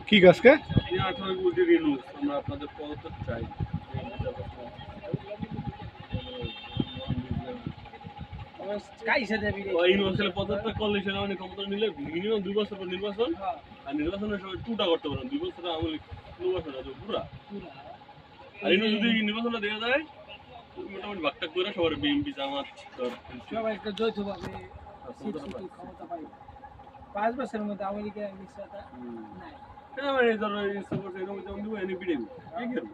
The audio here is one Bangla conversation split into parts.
কি গাছকে আপনি 18 কোটি রিনুস আমরা আপনাদের পদত্যাগ চাই। ইউনিভার্সাল পদত্যাগ করলে সেটা মানে ক্ষমতা নিলে মিনিমাম 2 বছর পর নির্বাচন, আর নির্বাচনের সময় টুটা করতে পারেন 2 বছর আমলি নির্বাচন আছে পুরা। আর ইউনো যদি নির্বাচনটা দেওয়া যায় মোটামুটি ভাগটা করে সবার বিএনপি জামাত সবাই একটা যৌথভাবে ক্ষমতা পাই 5 বছরের মধ্যে আমেরিকা মিশ্রতা নাই। হ্যাঁ মানে ধরো সাপোজ এরকম যেমন দিব এনে পিড়ে কি করব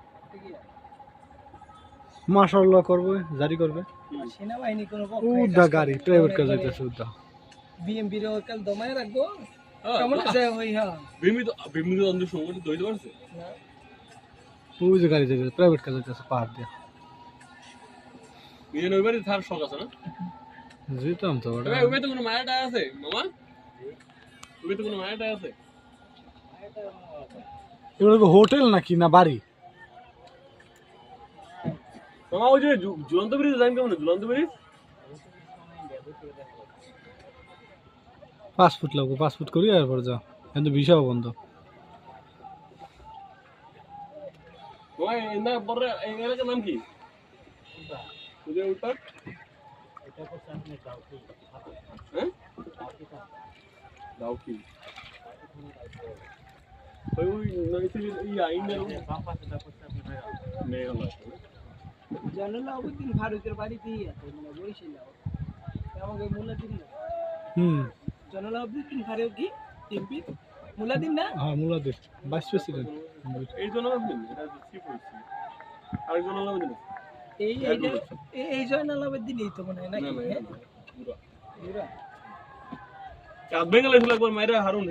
মাশাআল্লাহ করবে জারি করবে সেনাবাহিনী কোনো উদা গাড়ি প্রাইভেট কাজ যাইতেছে উদা বিএমপি রে কাল দমায় রাখবো কেমন আছে ওই হ্যাঁ বিএমপি তো অন্ধ সংগঠন দইতে পারছে না ওই যে গাড়ি যাইতেছে প্রাইভেট কাজ যাইতেছে পাহাড় দিয়ে নিজে নইবারই থার শখ আছে না যেতাম তো ওটা ওই তো কোনো মায়াটা আছে মামা ওই তো কোনো মায়াটা আছে এগুলো কি হোটেল নাকি না বাড়ি মামা ওই যে ঝুলন্ত ব্রিজ জানেন কেমন ঝুলন্ত ব্রিজ 5 ফুট লাগবে 5 ফুট করি আর পর যা কিন্তু ভিসা বন্ধ ওই না বড় এই এলাকার নাম কি ওই যে ওটা এটা করছে আপনি দাউকি হ্যাঁ দাউকি ওই নইতে এই আইনের বাম পাশে দা করছে আপনি মেঘালয় জালালাউদ্দিন ফারুকের বাড়িতেই আছে মানে বরিশাল আমাকে মুলাদিন না জালালাউদ্দিন ফারুক কি এমপি মুলাদিন না হ্যাঁ মুলাদিন ভাইস প্রেসিডেন্ট এই জন্য আপনি এটা চিফ হইছে আরেকজন নাম দিন এই জালালাউদ্দিন এই তো মনে হয় নাকি পুরা পুরা বেঙ্গলে একবার মাইরা হারুন